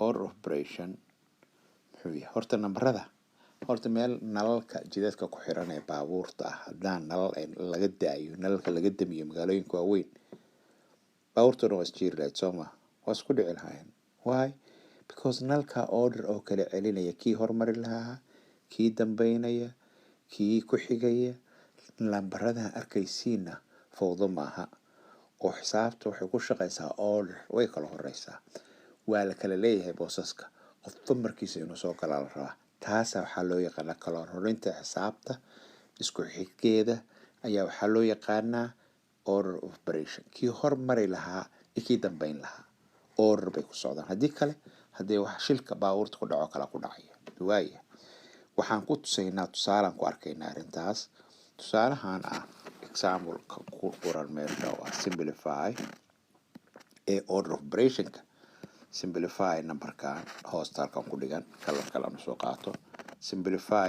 order of operation muxuu yahay horta nambarada horta meel nalalka jidadka ku xiran ee baabuurta ah haddaan nalal laga daayo nalalka laga damiyo magaalooyinka waaweyn baabuurtuna waa isjiiri lahayd sooma waa isku dhici lahaayeen why because nalka order oo kala celinaya kii hormari lahaa kii dambeynaya kii ku xigaya lambaradan arkaysiina fowdo maaha oo xisaabta waxay ku shaqaysaa order way kala horeysaa waa la kala leeyahay boosaska qofba markiisa inuu soo kala la rabaa taasa waxaa loo yaqaanaa kala horeynta xisaabta isku xigkeeda ayaa waxaa loo yaqaanaa order of operation kii hormari lahaa iyo kii dambeyn lahaa order bay ku socdaan haddii kale haddii wax shilka baabuurta ku dhaco kala ku dhacaya waaya waxaan ku tusaynaa tusaalaan ku arkaynaa arrintaas tusaalahan ah example ku qoran meesha waa simplify ee order of operationka simplify numberkan hoosta halkan ku dhigan kalanu soo qaato simplify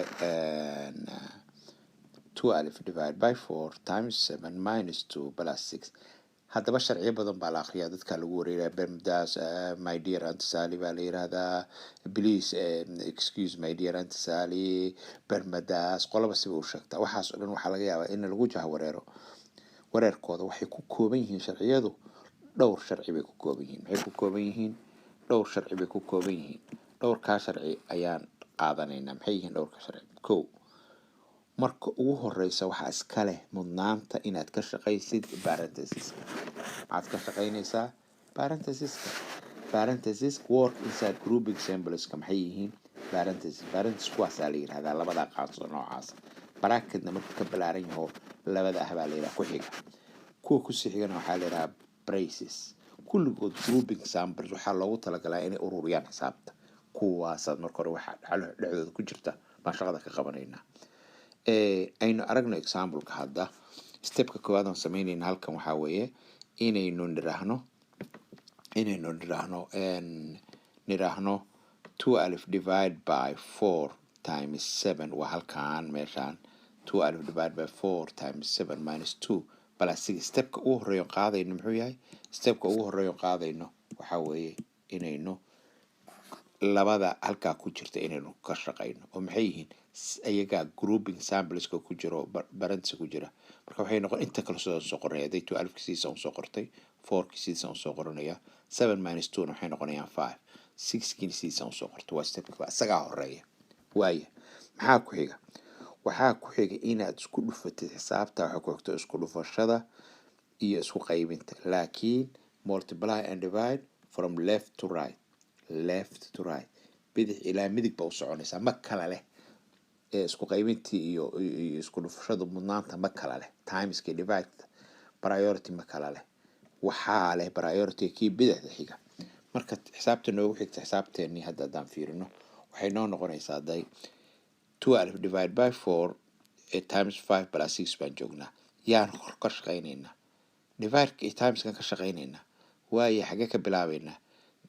12 divided by 4 times 7 minus 2 plus 6 haddaba sharciyo badan baa la akhriyaa dadka lagu wareeraa bermudas my dear Aunt Sally baa la yiraahdaa please excuse my dear Aunt Sally bermudas qolaba siba u sheegtaa waxaas oo dhan waxaa laga yaabaa in lagu jaha wareerkooda waxay ku kooban yihiin sharciyadu dhowr sharci bay ku kooban yihiin maxay ku kooban yihiin dhowr sharci bay ku kooban yihiin dhowrkaa sharci ayaan qaadanaynaa maxay yihiin dhowrka sharci kow marka ugu horeysa waxaa iska leh mudnaanta inaad ka shaqaysid parenthesis waxaad ka shaqaynaysaa parenthesis work inside grouping symbolska maxay yihiin parenthesis kuwaasaa la yidhahdaa labada qaanso noocaas bracketna marka ka balaaran yaho labada ah baa la yidhaha ku xiga kuwa kusii xigana waxaa la yidhahaa braces kulligood grouping samples waxaa loogu talagalaa inay ururiyaan xisaabta kuwaasaad marka hore waxaa dhexdooda ku jirta baan shaqada ka qabanaynaa aynu aragno exampleka hadda stepka koowaad aan samaynayna halkan waxaa weeye inaynu nidhaahno 2 divide by 4 times 7 waa halkan meeshaan 2 divide by 4 times 7 minus 2 plus 6 stepka ugu horeeyo qaadayno muxuu yahay stepka ugu horeeyo qaadayno waxaa weeye inaynu labada halkaa ku jirta inaynu ka shaqayno oo maxay yihiin ayagaa grouping sampleska ku jiro barantisa ku jira marka waxay noqon inta kale soo qoranaya haday 12 kiisa soo qortay 4 kiisa soo qoranaya 7 minus 2 waxay noqonayaan 5 6 kiisa soo qortay waa stepka isagaa horeeya waaya waxaa ku xiga inaad isku dhufatid xisaabta waxa ku xigto isku dhufashada iyo isku qaybinta laakiin multiply and divide from left to right bidix ilaa midig ba u soconaysaa ma kala leh isku qaybintii iyo isku dhufashada mudnaanta ma kala leh timeska divide priority ma kala leh waxaa leh priority kii bidixda xiga marka xisaabta noogu xigta xisaabteennii haddaan fiirino waxay noo noqonaysaa day 12 divided by 4 times 5 plus 6 baan joognaa yaan ka shaqaynaynaa divide timeskan ka shaqaynaynaa waayo xagee ka bilaabaynaa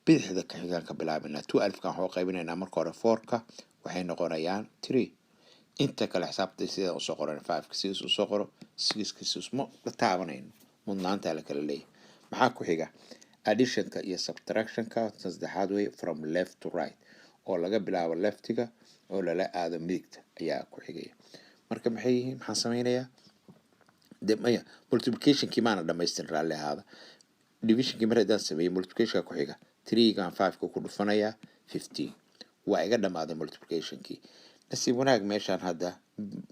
bidixda ka xigaan ka bilaabaynaa 12 kan waxaan qaybinaynaa marka hore 4ka waxay noqonayaan 3 inta kale xisaabta sida u soo qoran 5 si uu soo qoro 6 si uu ma taabanayno mudnaanta la kala leeyahay maxaa ku xiga additionka iyo subtractionka saddexaad way from left to right oo laga bilaabo leftiga oo lala aado midigta ayaa ku xigaya marka maxay yihiin maxaan samaynayaa maya multiplicationkii maana dhamaystirin raalli ahaada divisionkii mar haddaan sameeyey multiplicationka ku xiga 3gan 5ka ku dhufanayaa 15 waa iga dhammaaday multiplicationkii nasiib wanaag meeshaan hadda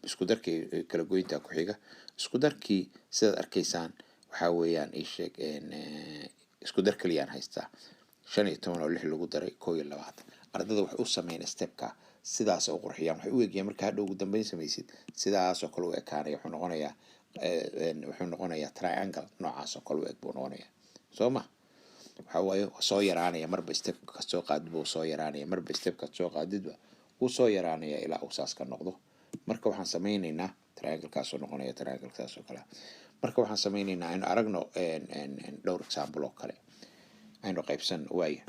isku darkii kala goynta ku xiga isku darkii sidaad arkaysaan waxaa weeyaan ii sheeg isku dar kaliyaan haystaa 15 oo 6 lagu daray 21 ardada waxay u sameeyeen stepka sidaas oo qurxiyaan waxay u eegayaan marka hadhow ugu dambeyn samaysid sidaas oo kale u ekaanaya wuxuu noqonayaa triangle noocaas oo kale u eg buu noqonayaa soo ma waxa waaye soo yaraanaya marba stepka ka soo qaadid buu soo yaraanaya marba stepka soo qaadidba uu soo yaraanaya ilaa uu saas ka noqdo marka waxaan sameynaynaa triangle-kaas oo noqonaya triangle-kaas oo kale marka waxaan sameynaynaa aynu aragno dhowr example oo kale aynu qaybsan waaya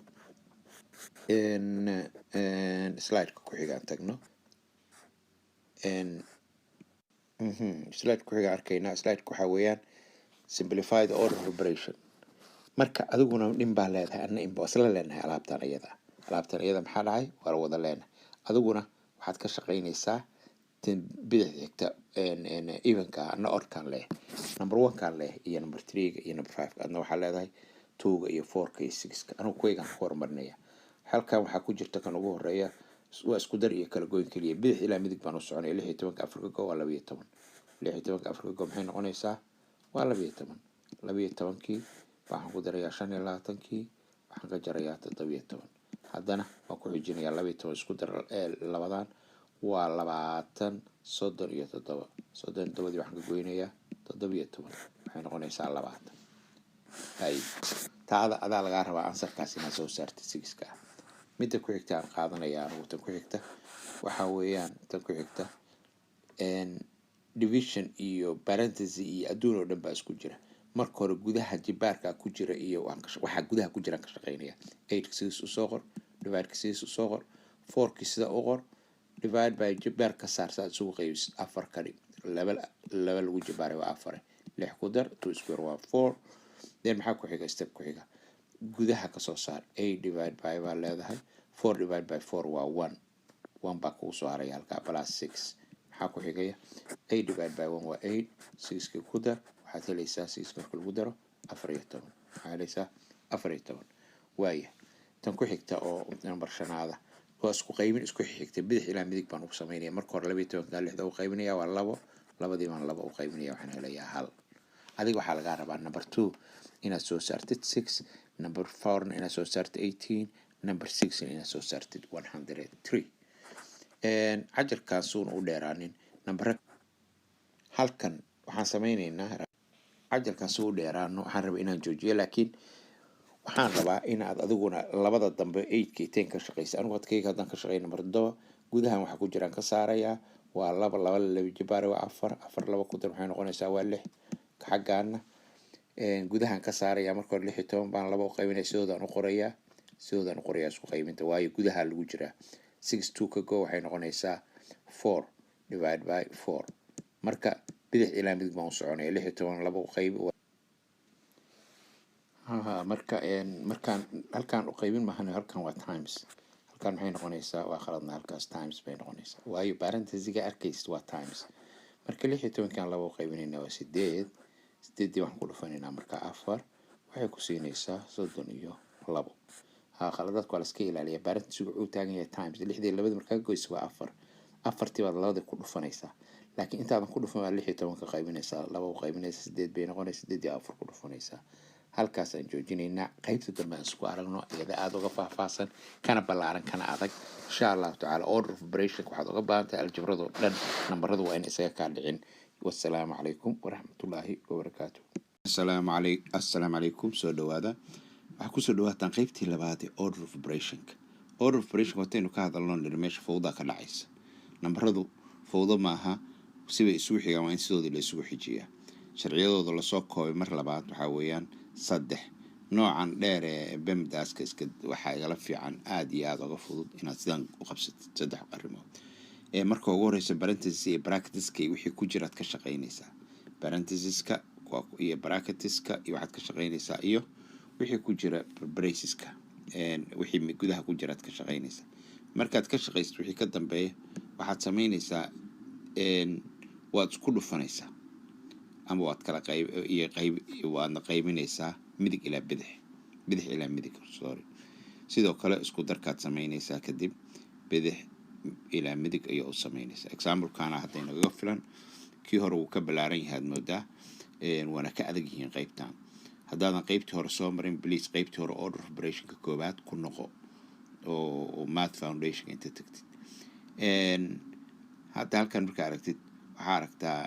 slide-ka ku xigaan tagno slide-ka ku xiga arkaynaa slide-ka waxaa weeyaan simplify the order of operation marka adiguna nin baa leedahay anna inba isla leenahay alaabtaan iyada alaabtan iyada maxaa dhacay waa la wada leenahay adiguna waxaad ka shaqaynaysaa tan bidix xigta evenka na orkan leh number 1 kan leh iyo number 3 iyo number 5 adna waxaa leedahay 2 iyo 4 iyo 6 anigu kuwaygaan ku horumarinaya halkan waxaa ku jirta kan ugu horeeya waa isku dar iyo kala goyn kaliya bidix ilaa midig baan u soconay 16 Afrika go waa 12 16 Afrika go maxay noqonaysaa waa 12 kii waxaan ku darayaa 25 waxaan ka jarayaa 17 haddana waan ku xijinayaa 12 isku dar labadan waa 20 37 37 waxaan ka goynayaa 17 waxay noqonaysaa 20 hay taada adaa laga rabaa ansarkaas inaad soo saartid 6 ka midda ku xigta aan qaadanayaa anigu tan ku xigta waxa weeyaan tan ku xigta division iyo parenthesis iyo adduun oo dhan baa isku jira marka hore gudaha jibaarka ku jira iyo waxa gudaha ku jira ka shaqeynaya 8 u soo qor divide 6 u soo qor 4 sida u qor divide by jibaarka saarsaad isugu qaybis 4 kali level lagu jibaaray waa 4 6 ku dar 2 square waa 4 then maxaa ku xiga step ku xiga gudaha ka soo saar 8 divide by waa leedahay 4 divide by 4 waa 1 baa ku soo haray halka plus 6 maxaa ku xigaya 8 divide by 1 waa 8 6 ku dar waxaad helaysaa 6 marka lagu daro 14 waxaad helaysaa 14 waaya tan ku xigta oo number 5 oo isku qaybin isku xigta bidix ilaa midig baan ugu sameynaya marka hore 12 ka 6 u qaybinaya waa 2 labadii baan 2 u qaybinaya waxaan helayaa 1 adiga waxaa laga rabaa number 2 inaad soo saartid 6 number 4 inaad soo saartid 18 number 6 inaad soo saartid 103 cajarkaan suuna u dheeraanin number halkan waxaan sameynaynaa cajarkaan suu u dheeraano waxaan rabaa inaan joojiyo laakiin waxaan rabaa inaad adiguna labada dambe 8 iyo 10 ka shaqeysa anigu wadkayga haddaan ka shaqeyn number 7 gudahan waxa ku jiraan ka saarayaa waa 2 jibaari waa 4 2 ku dar waxay noqonaysaa waa 6 xaggaana gudahan ka saaraya marka hore 16 baan 2 u qaybinay sidoodan u qorayaa isku qaybinta waayo gudaha lagu jiraa 62 ka go waxay noqonaysaa 4 divide by 4 marka bidix ilaa midig baan u soconaya 16 2 u qayb markaan halkaan u qaybin maahan halkaan waa times halkaan maxay noqonaysaa waa khaladna halkaas times bay noqonaysaa waayo parenthesiga arkaysid waa times marka 16 kan 2 u qaybinayna waa 8 8 waxaan ku dhufanaynaa marka 4 waxay ku siinaysaa 32 khaladadku waa la iska ilaaliya parenthesigu uu taagan yahay times 6 markaa goyso waa 4 4tii baad labada ku dhufanaysaa laakiin intaadan ku dhufan waa 16 ka qaybinaysaa 2 u qaybinaysaa 8 bay noqonaysaa 8 iyo 4 ku dhufanaysaa halkaas aan joojinaynaa qaybta dambe aan isku aragno iyada aad uga faahfaahsan kana ballaaran kana adag insha Allah taala order of operation waxaad uga baahan tahay aljabradu dhan nambaradu waa in isaga ka dhicin wassalaamu calaykum waraxmatullaahi wabarakaatuh assalaamu calaykum soo dhawaada waxaa kusoo dhawaataan qaybtii labaad ee order of operation wataynu ka hadalno meesha fowda ka dhacaysa nambaradu fowdo maaha sibay isugu xigaan waa in sidoodii la isugu xijiyaa sharciyadooda lasoo koobay mar labaad waxaa weeyaan 3 noocan dheer ee bemdaaska iska waxaa igala fiican aad iyo aad uga fudud inaad sidaan u qabsatid 3 arrimood marka ugu horeysa parenthesis iyo bracketska wixii ku jira ka shaqeynaysaa parenthesiska iyo bracketska iyo waxaad ka shaqeynaysaa iyo wixii ku jira braceska wixii gudaha ku jira ka shaqeynaysaa markaad ka shaqeysid wixii ka dambeeya waxaad sameynaysaa waad isku dhufanaysaa ama waad kala waadna qaybinaysaa midig ilaa bidix ilaa midig sidoo kale isku darkaad sameynaysaa kadib bidix ilaa midig ayaa u sameynaysaa example-kana hadday nagaga filan kii hore wuu ka ballaaran yahay aad moodaa waana ka adag yihiin qaybtan haddaadan qaybtii hore soo marin please qaybtii hore order of operationka koobaad ku noqo oo math foundation inta tagtid hadda halkan markaa aragtid waxaa aragtaa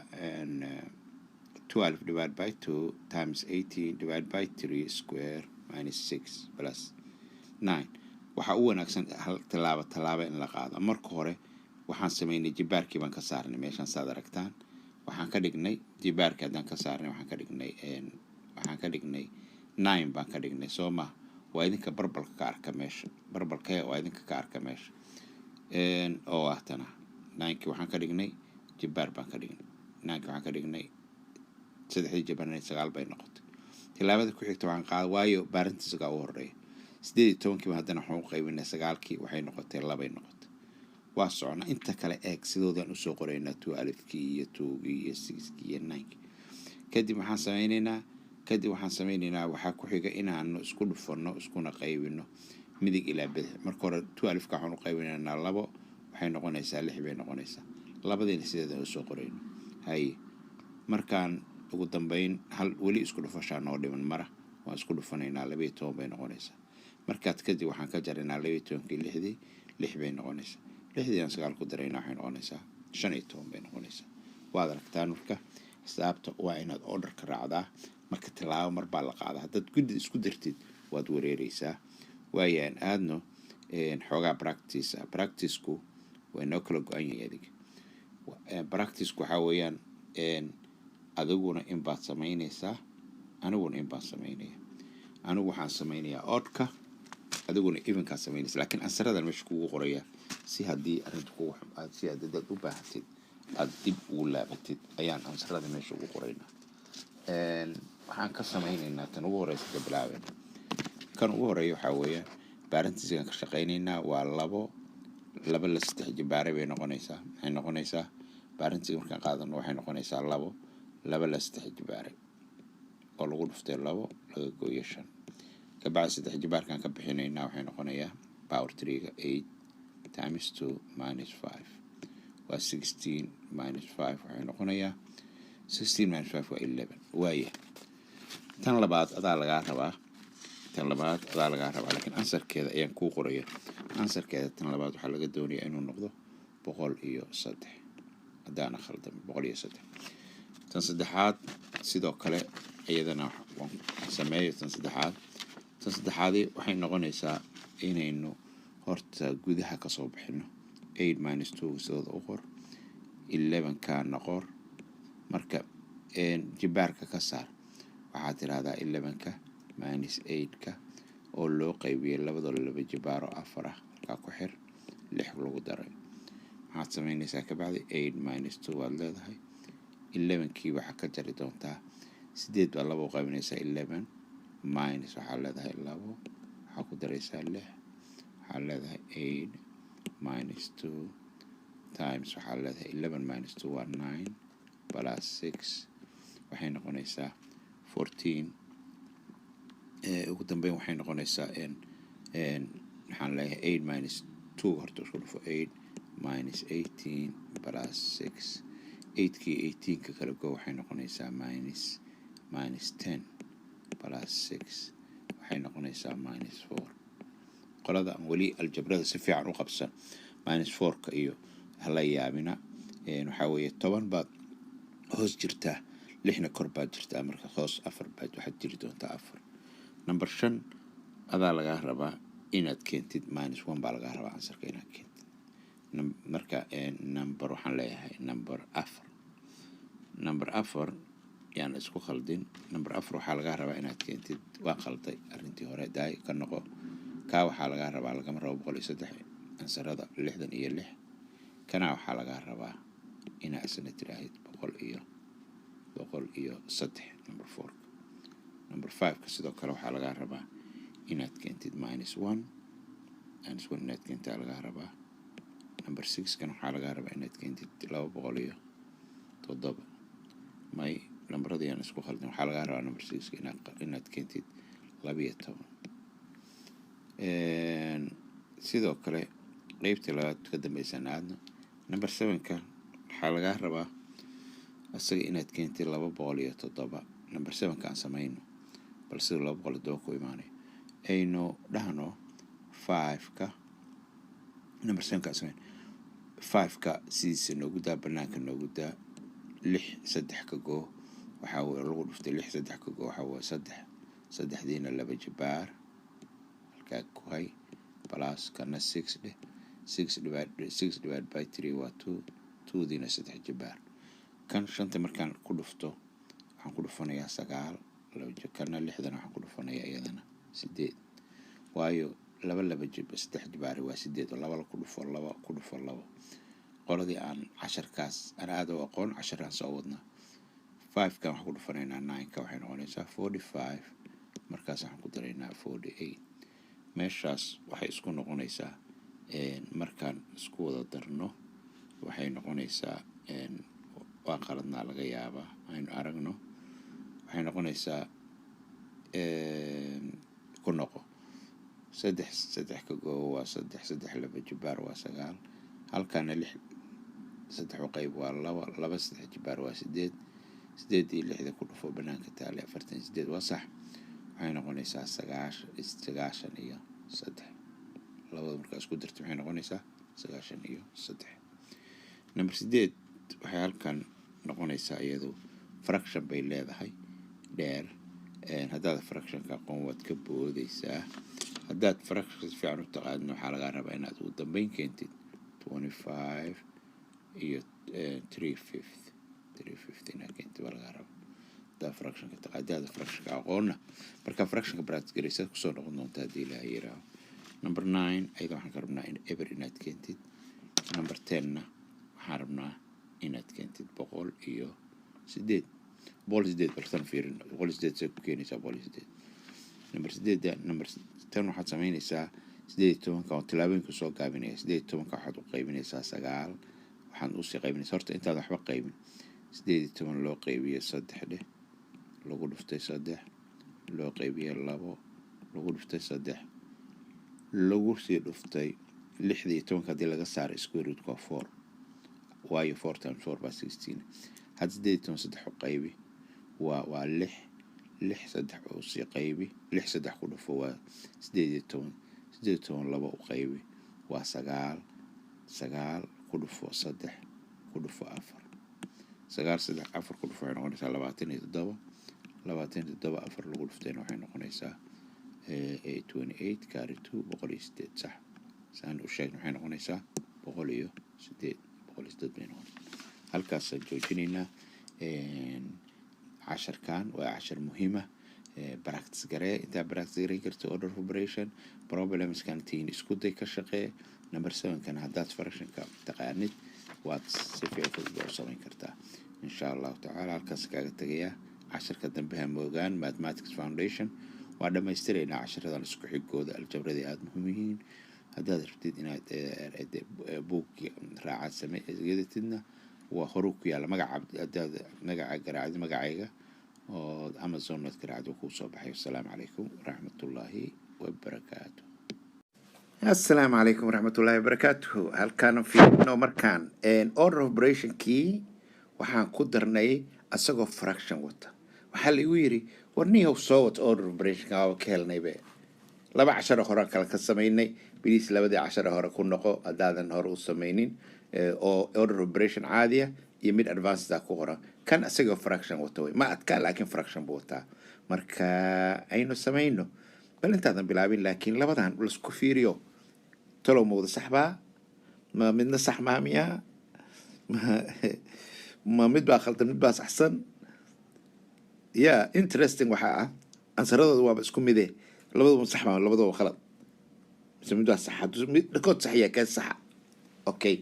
12 divided by 2 times 18 divided by 3 square minus 6 plus 9 waxaa u wanaagsan hal tallaabo in la qaado marka hore waxaan sameynay jibaarkii baan ka saarnay meeshaan saad aragtaan waxaan ka dhignay jibaarkii haddaan ka saarnay waxaan ka dhignay 9 baan ka dhignay soo ma waa idinka barbalka ka arka meesha barbalka waa idinka ka arka meesha oo ahtana 9kii waxaan ka dhignay jibaar baan ka dhignay 9kii waxaan ka dhignay 3 jibaarna 9 bay noqotay tilaabada ku xigta waxaan qaad waayo parenthesiska u horeeya 18 haddana waxaan u qaybinay 9kii waxay noqotay 2 noqotay waa socona inta kale eeg sidoodan u soo qoraynaa 12kii iyo 2kii iyo 6kii iyo 9kii kadib waxaan sameynaynaa waxaa ku xiga inaanu isku dhufano iskuna qaybino midig ilaa bidix marka hore 12ka waxaan u qaybinaynaa 2 waxay noqonaysaa 6 bay noqonaysaa labadiina sideeda u soo qorayno hay markaan ugu dambeyn hal weli isku dhufashaa noo dhiman mara waan isku dhufanaynaa 12 bay noqonaysaa markaad kadib waxaan ka jaraynaa 12kii 6 bay noqonaysaa 6 aan 9 ku daraynaa waxay noqonaysaa 15 bay noqonaysaa waad aragtaan marka xisaabta waa inaad orderka raacdaa marka tilaabo mar baa la qaadaa haddaad guddi isku dartid waad wareeraysaa waayaan aadno xoogaa practice-ku waa inoo kala go-an yahay adiga practice-ku waxaa weeyaan adiguna in baad samaynaysaa aniguna in baan samaynaya anigu waxaan samaynayaa oodka adiguna evenkaa samaynaysa laakiin ansaradan meesha kugu qoraya si haddii arrinta kugu aad si aad dad u baahatid aad dib ugu laabatid ayaan ansarada meesha ugu qoraynaa waxaan ka samaynaynaa tan ugu horeysa ka bilaabeen kan ugu horeeya waxaa weeyaan baarantiiskan ka shaqaynaynaa waa 2 la 3 jibaare bay noqonaysaa waxay noqonaysaa baarantiga markaan qaadano waxay noqonaysaa 2 la 3 jibaare oo lagu dhuftay 2 laga gooyo 5 kabacdi 3 jibaarkan ka bixinaynaa waxay noqonayaa power 3 8 times 2 minus 5 waa 16 minus 5 waxay noqonayaa 16 minus 5 waa 11 waaya tan labaad adaa lagaa rabaa laakiin ansarkeeda ayaan kuu qoraya ansarkeeda tan labaad waxaa laga doonayaa inuu noqdo 103 haddaan khaldamin 103 tan saddexaad sidoo kale iyadana waan sameeyo tan saddexaadii waxay noqonaysaa inaynu horta gudaha ka soo bixino 8 minus 2 sidoo u qor 11 ka noqor marka jibaarka ka saar waxaad tiraahdaa 11ka minus 8ka oo loo qaybiyay labadooda laba jibaaro 4 halkaa ku xir 6 lagu daray waxaad samaynaysaa kabacdi 8 minus 2 waad leedahay 11kii waxaa ka jari doontaa 8 baa 2 u qaybinaysaa 11 minus waxaa leedahay 2 waxaa ku daraysaa 6 waxaa leedahay 8 minus 2 times waxaa leedahay 11 minus 2 waa 9 plus 6 waxay noqonaysaa 14 ugu dambeyn waxay noqonaysaa waxaan leeyahay 8 minus 2 horta isku dhufo 8 minus 18 plus 6 8kii 18ka kala go waxay noqonaysaa minus 10 plus 6 waxay noqonaysaa minus 4 qolada aan weli aljabrada si fiican u qabsan minus 4ka iyo hala yaabina waxaa weeye 10 baad hoos jirtaa 6na kor baad jirtaa marka hoos 4 baad waxaad jiri doontaa 4 number 5 adaa lagaa rabaa inaad keentid minus 1 baa lagaa rabaa ansarka inaad keentid marka number waxaan leeyahay number 4 yaan isku khaldin number 4 waxaa lagaa rabaa inaad keentid waa qalday arrintii hore daay ka noqo kaa waxaa lagaa rabaa lagama rabo 103 ansarada 66 kana waxaa lagaa rabaa inaad isna tiraahid 103 number 5 ka sidoo kale waxaa lagaa rabaa inaad keentid minus 1 inaad keentaa lagaa rabaa number 6 kan waxaa lagaa rabaa inaad keentid 207 may lambaradii aan isku khaldin waxaa lagaa rabaa number 6 inaad keentid 12 sidoo kale qaybta labaad ka dambaysan aadno number 7 ka waxaa lagaa rabaa asaga inaad keentid 207 number 7 ka aan samayno bal sida 207 ku imaanay aynu dhahno 5 ka number 7 ka samayno 5 ka sidiisa noogu daa banaanka noogu daa 6 ka go waxaa weeye lagu dhuftay 6 3 ka go waxaa weeye 3diina 2 jibaar halkaa ku hay plus kana 6 dheh 6 divided by 3 waa 2diina 3 jibaar kan 5 markaan ku dhufto waxaan ku dhufanayaa 9 kana 6dana waxaan ku dhufanayaa iyadana 8 waayo 2 jibaar waa 8 oo 2 ku dhufo 2 qoladii aan 10kaas aan aad u aqoon 10 aan soo wadnaa 5 kan waxaan ku dhufanaynaa 9 ka waxay noqonaysaa 45 markaas waxaan ku daraynaa 48 meeshaas waxay isku noqonaysaa markaan isku wada darno waxay noqonaysaa waa qaladnaa laga yaabaa aynu aragno waxay noqonaysaa ku noqo saddex ka goobo waa saddex laba jibaar waa 9 halkaana 6 saddex u qayb waa 2 saddex jibaar waa 8 iyo 6 ku dhufo banaanka taale 48 waa sax waxay noqonaysaa 9 iyo 3 labada markaa isku darto waxay noqonaysaa 9 iyo 3 number 8 waxay halkan noqonaysaa iyadu fraction bay leedahay dheer haddaad fractionka aqoon waad ka boodaysaa haddaad fraction fiican u taqaadno waxaa laga rabaa inaad ugu dambeyn keentid 25 iyo 3/5 inaad keentid waa laga rabaa haddaad fractionka taqaadaada fractionka aqoonna markaa fractionka practice garaysa kusoo noqon doonta haddii ilaaha yiraaho number 9 ayada waxaan ka rabnaa in ever inaad keentid number 10na waxaan rabnaa inaad keentid 108 bartan fiirin 108 say ku keenaysaa 108 number 10 waxaad samaynaysaa 18 oo tilaabooyinka soo gaabinaya 18 waxaad u qaybinaysaa 9 waxaan u sii qaybinaysaa horta intaad waxba qaybin 18 loo qaybiyo 3 dheh lagu dhuftay 3 loo qaybiyo 2 lagu dhuftay 3 lagu sii dhuftay 16 haddii laga saaro square root ka 4 waayo 4 times 4 baa 16 had 18 3 u qaybi waa 6 3 oo sii qaybi 6 3 ku dhufo waa 18 2 u qaybi waa 9 ku dhufo 3 ku dhufo 4 9 3 4 ku dhufo waxay noqonaysaa 27 4 lagu dhuftayna waxay noqonaysaa 28 carry 2 108 sax saan u sheegno waxay noqonaysaa 108 bay noqonaysaa halkaasaan joojinaynaa casharkan waa cashar muhiima practice garee intaa practice gareyn karto order of operation problems kan tiin isku day ka shaqee number 7 kan haddaad fractionka taqaanid waad si fiican u samayn kartaa insha Allah taala halkaas kaaga tagayaa casharka dambe ha moogaan mathematics foundation waa dhamaystirayna casharadan isku xigooda aljabrada aad muhiim yihiin haddaad rabtid inaad book raacad sameeyadidna waa horu ku yaala magaca garaacid magacayga oo Amazon aad garaacdo ku soo baxay assalamu alaykum rahmatullahi wa barakatuh السلام عليكم ورحمة الله وبركاته هل كان في مركان order of operation key waxaan ku darnay asagoo fraction wata waxa la yiri warniyow soo wata order of operation ka oo keenay be 12 hore kala ka sameeynay bilis 12 hore ku noqo hadaadan hore u sameynin oo order of operation caadiya iyo mid advanced ku qora kan asagoo fraction wata way ma adka laakiin fraction buu wataa marka aynu sameyno bal intaadan bilaabin laakiin labadan la isku fiiriyo talo mooda saxba ma midna sax ma miya ma mid baa khaldan mid baa saxsan ya interesting waxa ansaradu waa isku mid labadaba sax ma labadaba khalad mid baa sax mid kood sax ya ka sax okay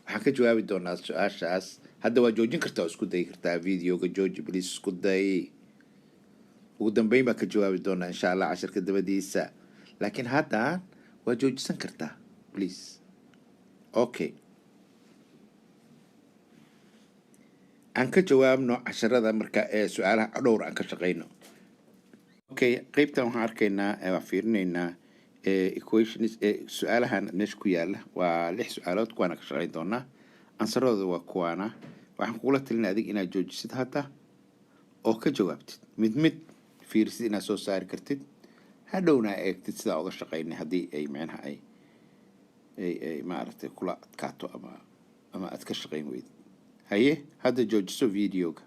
waxaan ka jawaabi doonaa su'aashaas hadda waa joojin kartaa isku day kartaa videoga jooji please isku day ugu dambeyn baa ka jawaabi doonaa insha Allah casharka dabadiisa laakiin hadda waa joojisan kartaa please okay aan ka jawaabno casharada marka su'aalaha dhowr aan ka shaqeyno okay qaybtan waxaan arkaynaa waa fiirinaynaa equations su'aalahan meesha ku yaala waa 6 su'aalood kuwana ka shaqeyn doonaa ansarooda waa kuwana waxaan kugula talinaa adig inaad joojisid hadda oo ka jawaabtid mid fiirsid inaad soo saari kartid hadhowna eegtid sida uga shaqeynay haddii ay macnaha ay maaragtay kula adkaato ama aad ka shaqeyn weyd haye hadda joojiso videoga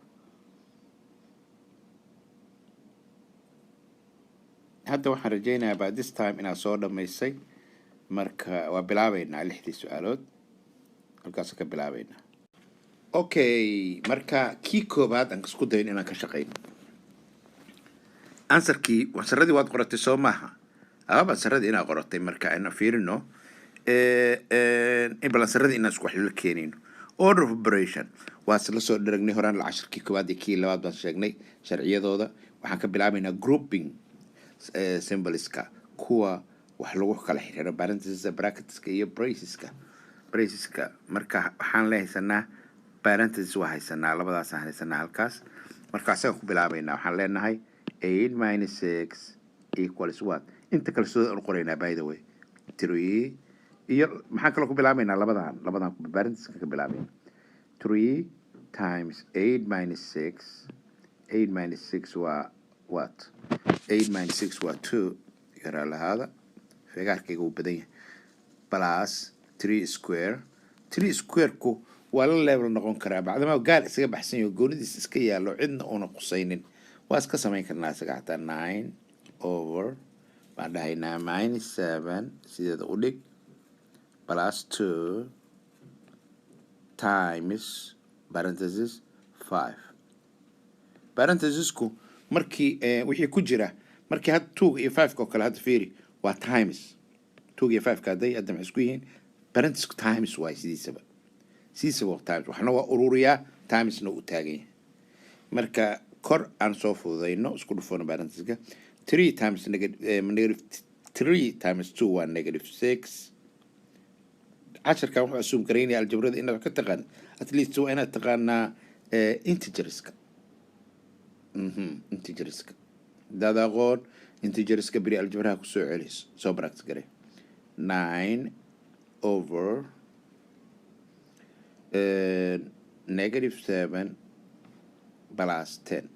hadda waxaan rajaynayaa by this time inaad soo dhammaysay marka waa bilaabaynaa 6 su'aalood halkaas ka bilaabaynaa okay marka kii koobaad aan isku dayn inaan ka shaqeyno ansarkii wasaradii waad qoratay soo maaha saradii inaad qoratay marka ayna fiirino balansaradii inaan isku xilil keenino order of operation waa la soo dharagnay horaan la casharkii koobaad iyo kii labaad baan sheegnay sharciyadooda waxaan ka bilaabaynaa grouping symboliska kuwa wax lagu kala xiriiro parentheses bracketeska iyo braceska marka waxaan lehaysanaa parentheses waa haysanaa labadaas aan haysanaa halkaas marka asaga ku bilaabaynaa waxaan leenahay 8 minus 6 equals what inta kale soo qoraynaa by the way 3 iyo maxaan kale ku bilaabaynaa labadan parentheseska ka bilaabaynaa 3 times 8 minus 6 8 minus 6 waa what 8 minus 6 waa 2 yaraa lahaada feegaarkayga uu badan yahay plus 3 square 3 square-ku waa la level noqon karaa bacdama gaal isaga baxsan yahay goonidiis iska yaalo cidna una qusaynin waa iska samayn karnaa isaga xataa 9 over baan dhahaynaa minus 7 sideeda u dhig plus 2 times parentheses 5 parenthesesku markii wixii ku jira markii had 2 iyo 5 oo kale had fiiri waa times 2 iyo 5 kaday hadda maxay isku yihiin parenthesesku times waa sidiisaba times waxna waa ururiyaa timesna u taagan yahay marka kor aan soo fududayno isku dhufano parentheseska 3 times negative 3 times 2 waa negative 6 casharkan wuxuu assume garaynaya aljabrada inaad ka taqaan at least waa inaad taqaanaa integerska integerska dad aqoon integerska beri aljabraha ku soo celis soo practice garay 9 over negative 7 plus 10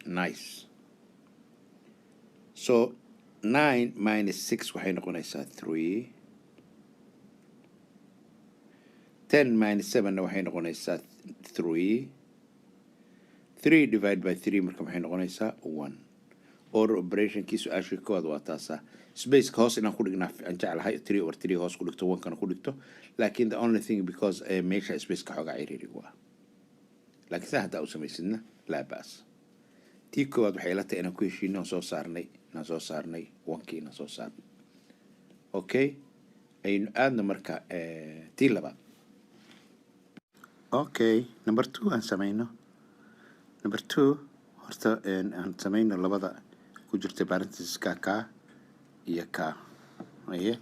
nice so 9 minus 6 waxay noqonaysaa 3 10 minus 7 waxay noqonaysaa 3 3 divided by 3 marka maxay noqonaysaa 1 order operation kii su-aashii kood waa taasaa space hoos inaan ku dhignaa aan jeclahay 3 over 3 hoos ku dhigto 1 kana ku dhigto laakiin the only thing because meesha space ka xogaa ciriiri waa laakiin saa haddaa u samaysidna laa baas tii koowaad waxay ila tahay inaan ku heshiino soo saarnay 1kii inaan soo saarnay okay aynu aadna marka tii labaad okay number 2 aan samayno number 2 horta aan samayno labada ku jirta parentheseska ka iyo ka aye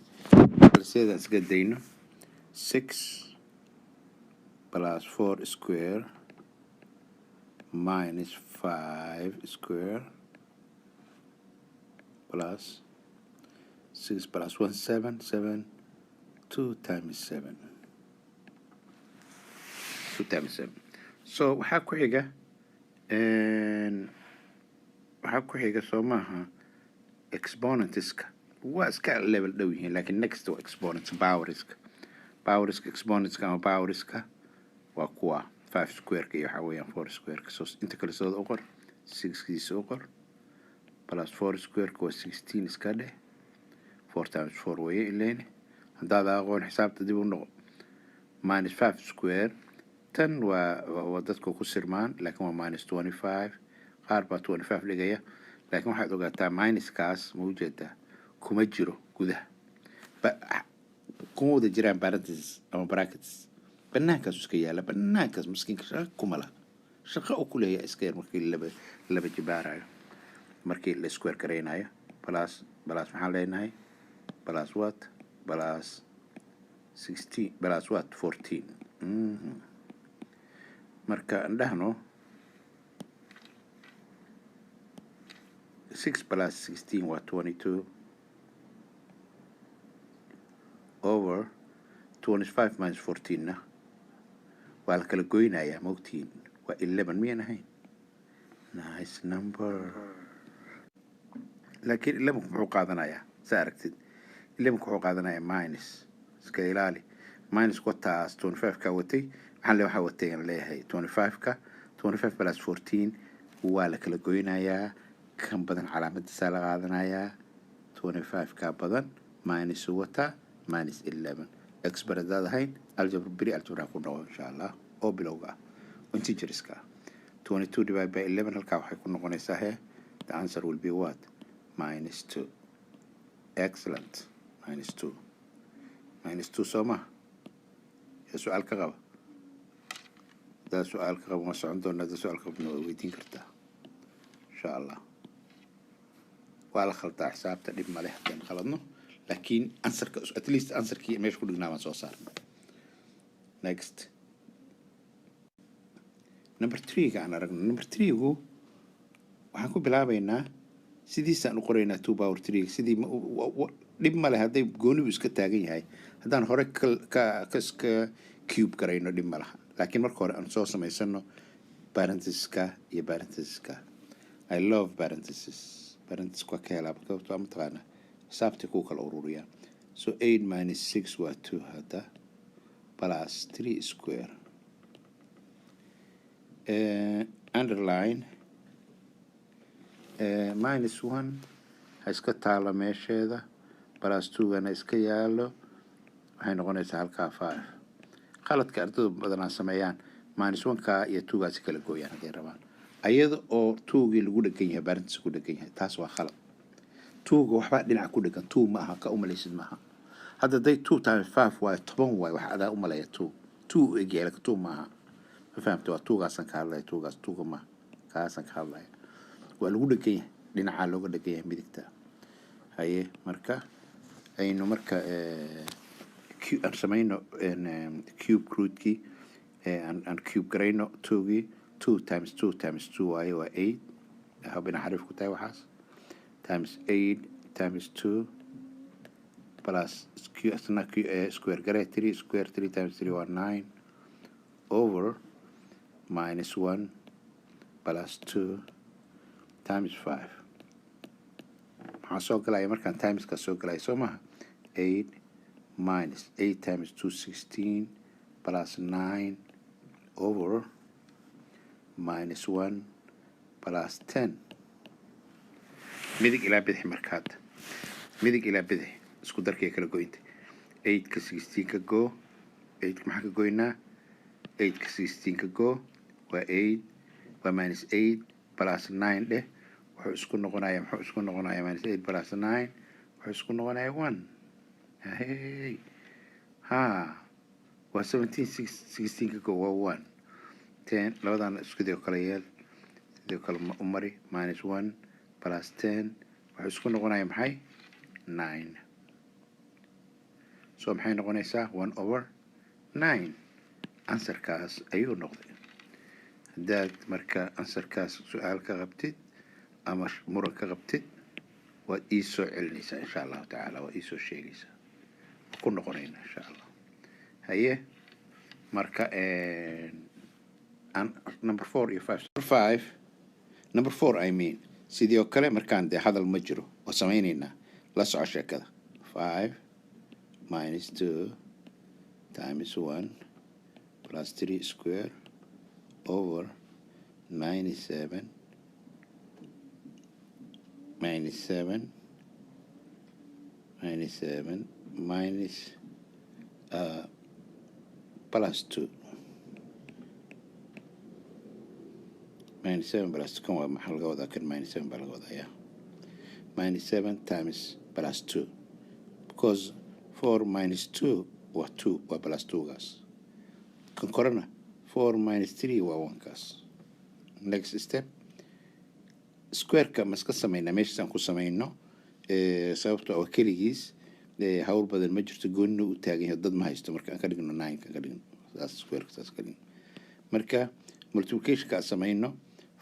balseeda isga dayno 6 plus 4 square minus 5 square plus 6 plus 1 7 7 2 times 7 2 times 7 so waxaa ku xiga soo maaha exponentska waa iska level dhow yihiin laakiin next waa exponents powerska exponentska ama powerska waa kuwa 5 square-ka iyo waxaa weeyaan 4 square-ka so inta kale sooda u qor 6kiisa u qor plus 4 square-ka waa 16 iska dheh 4 times 4 weeye ileen haddaad aqoon xisaabta dib u noqo minus 5 square tan waa dadku ku sirmaan laakiin waa minus 25 qaar baa 25 dhigaya laakiin waxaad ogaataa minuskaas ma ujeedaa kuma jiro gudaha kuma wada jiraan parentheses ama brackets banaankaas iska yaala banaankaas miskiinka shaqo kuma laha shaqo uu ku leeyahay iska yar markii laba jibaarayo markii la square garaynayo plus maxaan leenahay plus what plus 16 plus what 14 marka andhahno 6 plus 16 waa 22 over 25 minus 14 na waa la kala goynayaa mogtiin waa 11 miyaan ahayn nice number laakiin 11 muxuu qaadanayaa saa aragtid 11 wuxuu qaadanayaa minus iska ilaali minus wataas 25 ka watay waxaa watay aan leeyahay 25 plus 14 waa la kala goynayaa kan badan calaamadiisa la qaadanayaa 25 ka badan minus wata minus 11 expressad ahayn algebra ku dhaw insha Allah oo bilowga integerska 22 divided by 11 halka waxay ku noqonaysaa the answer will be what minus 2 excellent minus 2 soma su'aal ka qaba da su'aal ka qaba ma socon doona da su'aal ka qabno weydiin kartaa insha Allah waa la khaldaa xisaabta dhib ma leh haddaan khaladno laakiin answerka at least answerkii meesha ku dhignaa baan soo saarna next number 3 ga aan aragno number 3 gu waxaan ku bilaabaynaa sidiisaan u qoraynaa 2 power 3 sidii dhib ma leh hadday goonibu iska taagan yahay haddaan hore ka cube garayno dhib ma laha laakiin marka hore aan soo samaysano parenthesiska iyo parenthesiska I love parentheses waa ka helaa sababtoo ama taqaana xisaabtii kuu kala ururiyaa so 8 minus 6 waa 2 hadda plus 3 square underline minus 1 ha iska taalo meesheeda plus 2 gana iska yaalo waxay noqonaysaa halkaa 5 qaladka ardaydu badanaa sameeyaan minus 1ka iyo 2gaasi kala gooyaan hadday rabaan ayada oo 2gii lagu dhagan yahay parenthesis ku dhagan yahay taas waa khalad 2ga waxbaa dhinaca ku dhagan 2 ma aha ka umalaysid maaha hadda day 2 times 5 waa 10 waay wax adaa umalaya 2 egyaala 2 maaha ma fahamta waa 2gaasaan ka hadlaya 2ga maaha kaasaan ka hadlaya waa lagu dhagan yahay dhinacaa looga dhagan yahay midigta haye marka aynu marka aan samayno cube rootkii aan cube garayno 2gii 2 times 2 times 2 waaye waa 8 habina xarif ku tahay waxaas times 8 times 2 plus square gare 3 square 3 times 3 waa 9 over minus 1 plus 2 times 5 maxaa soo galaya markaan timeska soo galaya soo maha 8 minus 8 times 2 16 plus 9 over minus 1 plus 10 midig ilaa bidix markaad midig ilaa bidix isku darkay kala goynta 8 ka 16 ka go 8 maxaa ka goynaa 8 ka 16 ka go waa 8 waa minus 8 plus 9 dheh wuxuu isku noqonayaa minus 8 plus 9 wuxuu isku noqonayaa 1 hey ha waa 17 16 ka go waa 1 10 labadana isku kala yeel sidoo kale u mari minus 1 plus 10 wuxuu isku noqonayaa maxay 9 so maxay noqonaysaa 1 over 9 answerkaas ayuu noqday haddaad marka answerkaas su-aal ka qabtid ama muran ka qabtid waad ii soo celinaysaa insha allahu tacaala waad ii soo sheegaysaa ku noqonayna insha allah haye marka number 4 iyo 5 number 4 I mean sidoo kale markaan dee hadal ma jiro oo samaynaynaa la soco sheekada 5 minus 2 times 1 plus 3 square over minus 7 minus plus 2 minus 7 plus 2 kan waa maxaa laga wadaa kan minus 7 baa laga wadayaa minus 7 times plus 2 because 4 minus 2 waa 2 waa plus 2gaas kan korena 4 minus 3 waa 1kaas next step squareka ma iska samaynaa meeshaasaan ku samayno sababto waa keligiis hawl badan ma jirto goonina u taagan yahay dad ma haysto marka aan ka dhigno 9 kan ka dhigno saas squareka saas ka dhigno marka multiplicationka aan samayno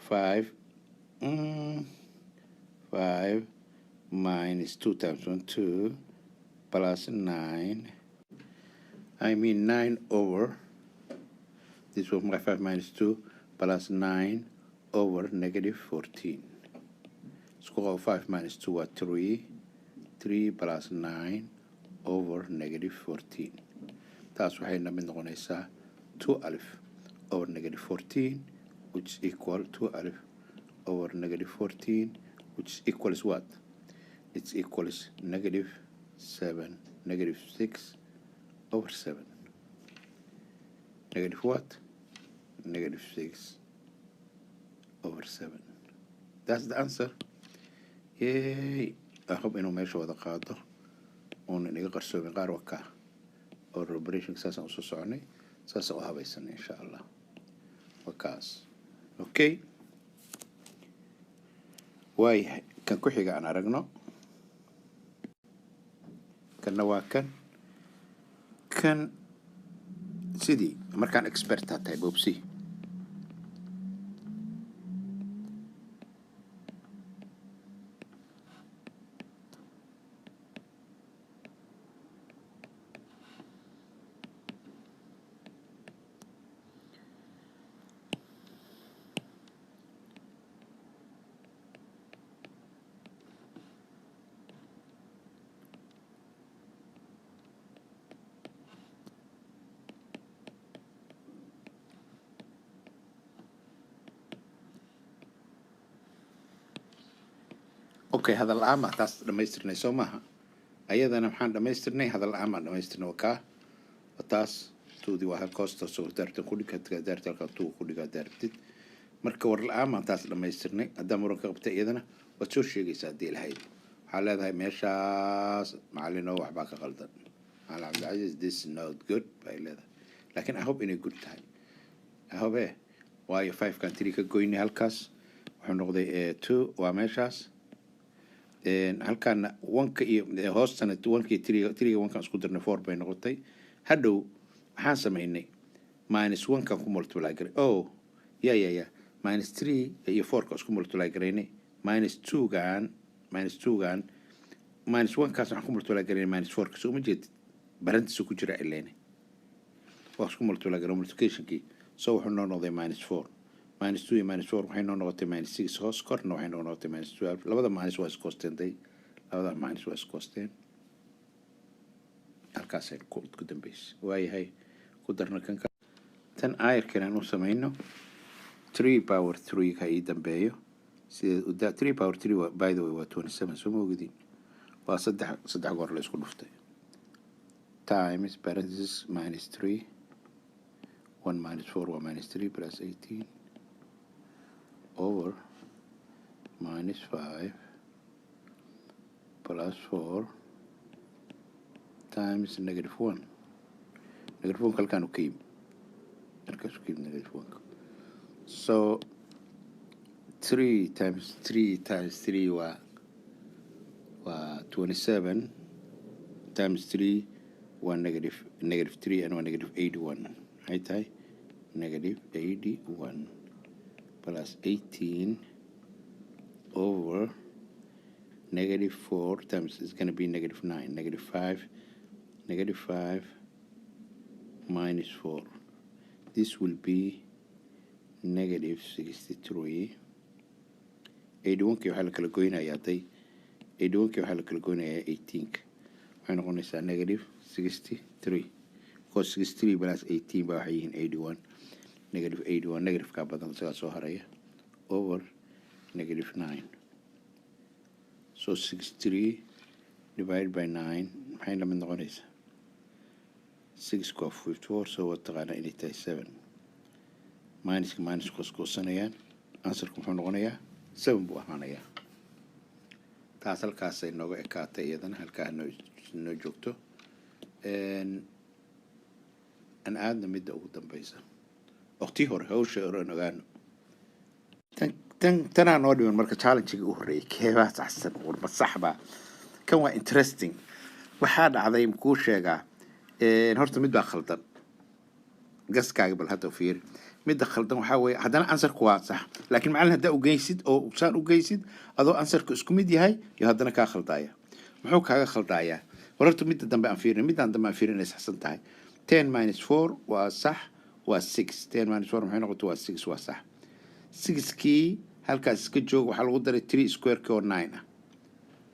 5 minus 2 times 1 2 plus 9 I mean 9 over this was my 5 minus 2 plus 9 over negative 14 square of 5 minus 2 are 3 plus 9 over negative 14 taas waxay na mid noqonaysaa 2 alif over negative 14 which is equal to alif over negative 14 which is equals what? It's equals negative 7 negative 6 over 7 negative what? Negative 6 over 7 that's the answer. Yay! I hope inuu meesha wada qaado oona inaga qarsoomin qaar wakaa oo operationka saasaan usoo soconay saasaan u habaysanay insha allah wakaas okay waayahay kan ku xiga aan aragno kanna waa kan sidii markaan expert tahay boobsi okay hadal la'aan baa taas dhammaystirnay soo maaha ayadana maxaan dhammaystirnay hadal la'aan baan dhammaystirnay waa taas tuudii waa halkoosta soo daartan ku dhigaa daarta halkaa tuu ku dhigaa daartid marka war la'aan baan taas dhammaystirnay haddaan muran ka qabta iyadana waad soo sheegaysaa haddii lahayd waxaa leedahay meeshaas macallinoo waxbaa ka qaldan macallin cabdilcasiis this not good bay leedahay laakiin I hope inay good tahay I hope waayo 5kan 3 ka goynay halkaas wuxuu noqday 2 waa meeshaas halkaan 1ka iyo hoostana 1ka iyo 3ga 1kan isku darnay 4 bay noqotay hadhow waxaan sameynay -1kan ku multiply garay ya -3 iyo 4ka isku multiply garaynay -2gan -1kaas waxaan ku multiply garaynay -4ka soo ma jeedid barantiisa ku jira ileene waa isku multiply garay multiplicationkii so wuxuu noo noqday -4 -2 iyo -4 waxay noo noqotay -6 hoos korna waxay noo noqotay -12 labada minus waa iskoosteenday labada minus waa iskoosteen halkaasay ku dambeysay waayahay ku darna kan tan ayarkan aan u samayno 3 power 3 ka ii dambeeyo sida 3 power 3 by the way waa 27 soo ma ogidin waa saddex goor la isku dhuftay times parenthesis -3 1 -4 waa -3 plus 18 over -5 plus 4 times -1 -1 kalkaan u keep -1 so 3 times 3 waa 27 times 3 waa -3 and waa -81 maxay tahay -81 plus 18 over -4 times is going to be -9 -5 minus 4 this will be -63 81kii waxaa la kala goynayaa 81kii waxaa la kala goynayaa 18ka waxay noqonaysaa -63 because 63 plus 18 baa waxay yihiin 81 -81 negative-ka badan isagaa soo haraya over -9 so 63 divided by 9 maxay la mid noqonaysaa 6 of 54 so waa taqaanaa inay tahay 7 minus koosayaan answerku muxuu noqonayaa 7 buu ahaanayaa taas halkaasay nooga ekaatay iyadana halkaa noo joogto an aadna midda ugu dambaysa waqtii hore hawsha hore aan ogaano tanaa noo dhiman marka challenge-ga u horreeyay keebaa saxsan warba saxbaa kan waa interesting waxaa dhacday kuu sheegaa horta mid baa khaldan gaskaaga bal hadda fiiri midda khaldan waxaa weeye haddana answerku waa sax laakiin macallin haddaa ugeysid oo saan ugeysid adoo answerku isku mid yahay iyo haddana kaa khaldaya muxuu kaaga khaldayaa horta midda dambe aan fiirin middaan dambe aan fiirin inay saxsan tahay 10 minus 4 waa sax waa 6 10 minus 4 maxay noqotay waa 6 waa sax 6kii halkaas iska joog waxaa lagu daray 3 square-kii oo 9 ah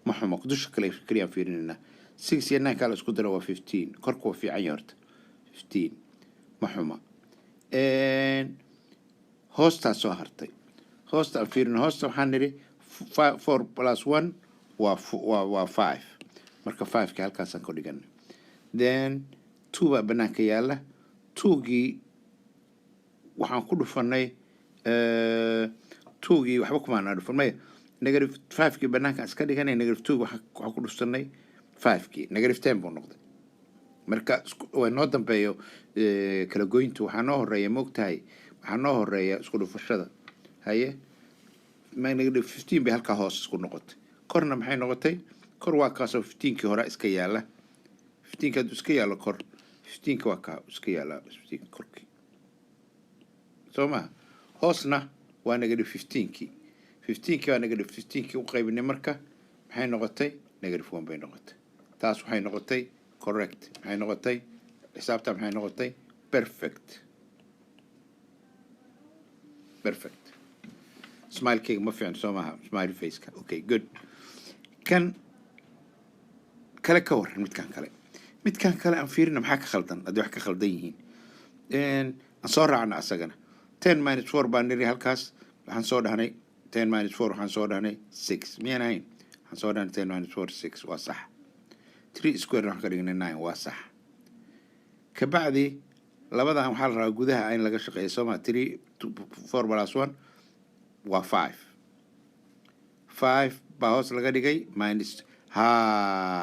ma xumo dusha kaliyaan fiirinaynaa 6 iyo 9 kaa la isku dara waa 15 korku waa fiican yahay horta 15 ma xumo hoostaa soo hartay hoosta aan fiirino hoosta waxaan nidhi 4 plus 1 waa 5 marka 5kii halkaasaan ku dhiganay then 2 baa banaanka yaalla 2gii waxaan ku dhufanay 2gii waxba kumaana dhufan maya -5kii banaankaan iska dhiganay -2 waxaan ku dhufsanay 5kii -10 buu noqday marka waa noo dambeeyo kala goyntu waxaa noo horeeya moogtahay waxaa noo horeeya isku dhufashada haye -15 bay halkaa hoos isku noqotay korna maxay noqotay kor waa kaasoo 15kii hore iska yaala 15 hadduu iska yaalo kor 15 waa kaa iska yaala 15 korkii soo ma hoosna waa negative 15kii 15kii waa negative 15kii u qaybinay marka maxay noqotay negative 1 bay noqotay taas waxay noqotay correct maxay noqotay xisaabta maxay noqotay perfect smile cake ma fiican soo maaha smile face ka okay good kan kale ka waran midkan kale aan fiirina maxaa ka khaldan haddii wax ka khaldan yihiin aan soo raacna asagana 10 minus 4 baan niri halkaas waxaan soo dhahnay 10 minus 4 waxaan soo dhahnay 6 miyaan ahayn waxaan soo dhahnay 10 minus 4 6 waa sax 3 square waxaan ka dhignay 9 waa sax kabacdi labadan waxaa la rabaa gudaha in laga shaqeeyo soo ma 3 4 plus 1 waa 5 baa hoos laga dhigay minus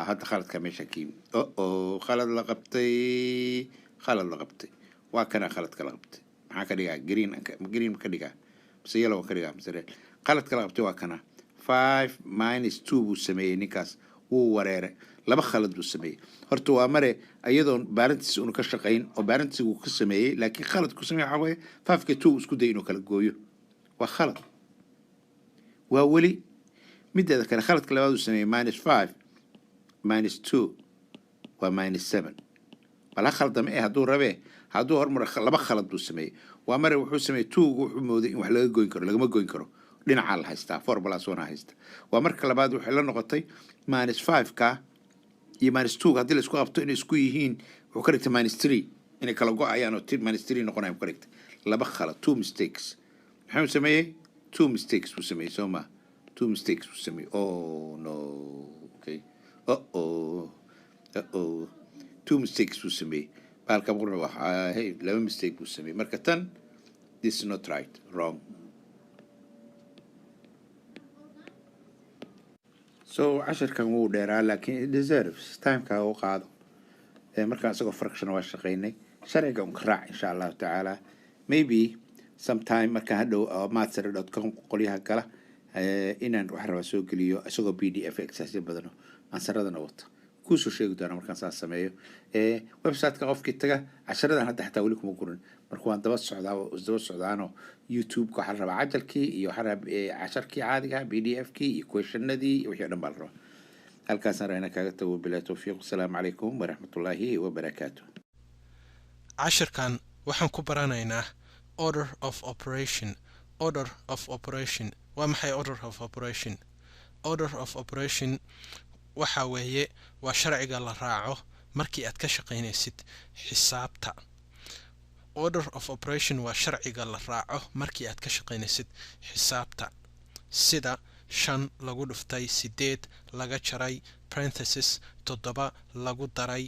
hadda khaladka meesha kiimi khalad la qabtay waa kana khaladka la qabtay maxaa ka dhigaa green ka dhigaa mise yellow ka dhigaa mise khaladka la qabtay waa kana 5 minus 2 buu sameeyey ninkaas wuu wareeray laba khalad buu sameeyey horta waa mare ayadoon baarantiis unu ka shaqayn oo baarantiisu ka sameeyey laakiin khalad ku sameeyay waxa weeye 5ka 2 isku day inuu kala gooyo waa khalad waa weli mideeda kale khaladka labaad uu sameeyey -5 -2 waa -7 wala khaldama hadduu rabee hadduu hormar laba khalad buu sameeyey waa mare wuxuu sameeyey 2 wuxuu mooday in wax laga gooyn karo lagama gooyn karo dhinaca la haystaa 4 plus 1 haysta waa marka labaad waxay la noqotay -5 ka iyo -2 haddii la isku qabto inay isku yihiin wuxuu ka dhigtay -3 inay kala go'ayaan oo -3 noqonayaan ka dhigtay laba khalad 2 mistakes maxuu sameeyey 2 mistakes buu sameeyey soo ma 2 mistakes buu sameeyey oh no okay uh-oh 2 mistakes buu sameeyey baalka wuxuu waxa hey laba mistake buu sameeyey marka tan this is not right wrong so عشركان wuu dheeraa laakiin it deserves time-ka uu qaado markaan isagoo fraction waa shaqaynay sharciga un ka raac insha allahu tacaala maybe sometime markaan hadhow matsare.com qolyaha gala inaan wax rabaa soo geliyo isagoo pdf exercise badano ansaradana wato kuusoo sheegi doona markaan saas sameeyo website-ka qofkii taga casharadan hadda xataa weli kuma gurin marka waan daba socdaanoo youtube-ka waxaa la rabaa cajalkii iyo waxaa rabaa casharkii caadiga pdf-kii iyo questionadii iyo wixii o dhan baa la rabaa halkaasaan raayna kaaga tago bilaa tawfiiq wasalaamu calaykum waraxmatullaahi wabarakaatu cashirkan waxaan ku baranaynaa order of operation waa maxay order of operation waxa weeye waa sharciga la raaco markii aad ka shaqaynaysid xisaabta order of operation waa sharciga la raaco markii aad ka shaqaynaysid xisaabta sida 5 lagu dhuftay 8 laga jaray parenthesis 7 lagu daray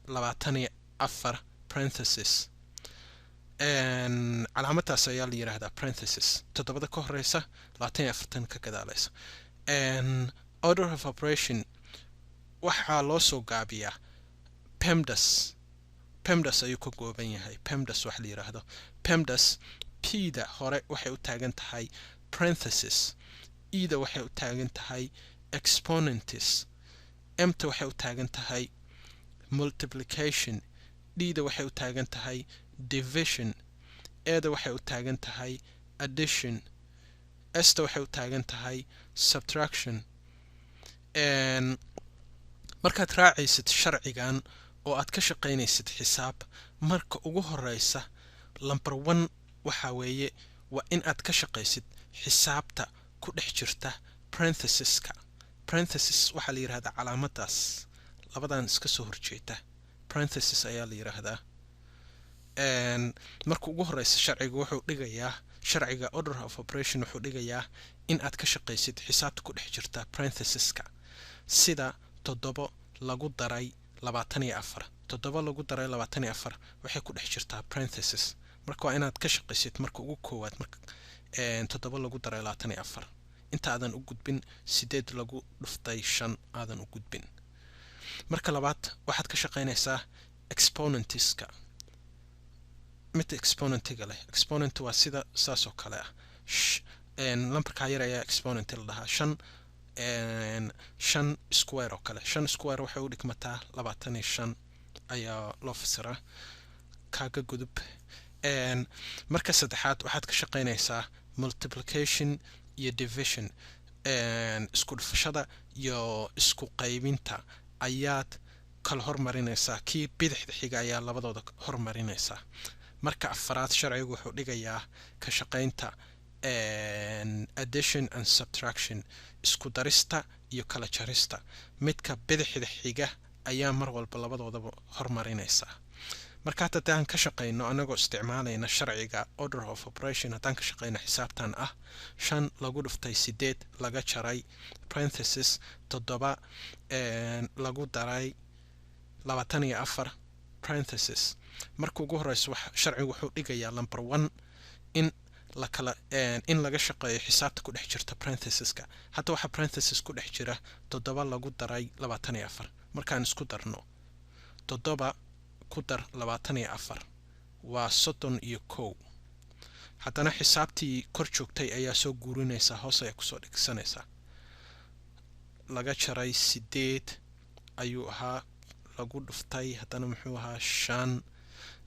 24 parenthesis calaamadaas ayaa la yiraahdaa parenthesis 7 ka horeysa 24 ka gadaalaysa order of operation waxaa loo soo gaabiyaa PEMDAS ayuu ka kooban yahay PEMDAS wax la yiraahdo PEMDAS P-da hore waxay u taagan tahay parenthesis E-da waxay u taagan tahay exponents M-ta waxay u taagan tahay multiplication D-da waxay u taagan tahay division E-da waxay u taagan tahay addition S-ta waxay u taagan tahay subtraction markaad raacaysid sharcigan oo aad ka shaqaynaysid xisaab marka ugu horeysa number 1 waxa weeye waa in aad ka shaqaysid xisaabta ku dhex jirta parenthesis waxa la yiraahdaa calaamadaas labadan iska soo horjeeda parenthesis ayaa la yiraahdaa marka ugu horeysa sharciga order of operation wuxuu dhigayaa in aad ka shaqaysid xisaabta ku dhex jirta parenthesiska sida 7 lagu daray 24 7 lagu daray 24 waxay ku dhex jirtaa parenthesis marka waa inaad ka shaqaysid marka ugu koowaad marka 7 lagu daray 24 inta aadan u gudbin 8 lagu dhuftay 5 aadan u gudbin marka labaad waxaad ka shaqaynaysaa exponentska mid exponentiga leh exponent waa sida saas oo kale ah numberka yar ayaa exponent la dhahaa 5 5 square oo kale 5 square waxay u dhigmataa 25 ayaa loo fasiraa kaaga gudub marka saddexaad waxaad ka shaqaynaysaa multiplication iyo division isku dhufashada iyo isku qaybinta ayaad kala hormarinaysaa kii bidixda xiga ayaa labadooda hormarinaysaa marka afaraad sharcigu wuxuu dhigayaa ka shaqaynta addition and subtraction isku darista iyo kala jarista midka bidixda xiga ayaa mar walba labadoodaba hormarinaysaa marka haddaan ka shaqayno anagoo isticmaalayna sharciga order of operation haddaan ka shaqayno xisaabtan ah 5 lagu dhuftay 8 laga jaray parenthesis 7 lagu daray 24 parenthesis marka ugu horeyso sharcigu wuxuu dhigayaa number 1 in laga shaqeeyo xisaabta ku dhex jirta parenthesiska hadda waxa parenthesis ku dhex jira 7 lagu daray 24 markaan isku darno 7 ku dar 24 waa 31 haddana xisaabtii kor joogtay ayaa soo guurinaysa hoos ayaa kusoo dhigsanaysa laga jaray 8 ayuu ahaa lagu dhuftay haddana muxuu ahaa 5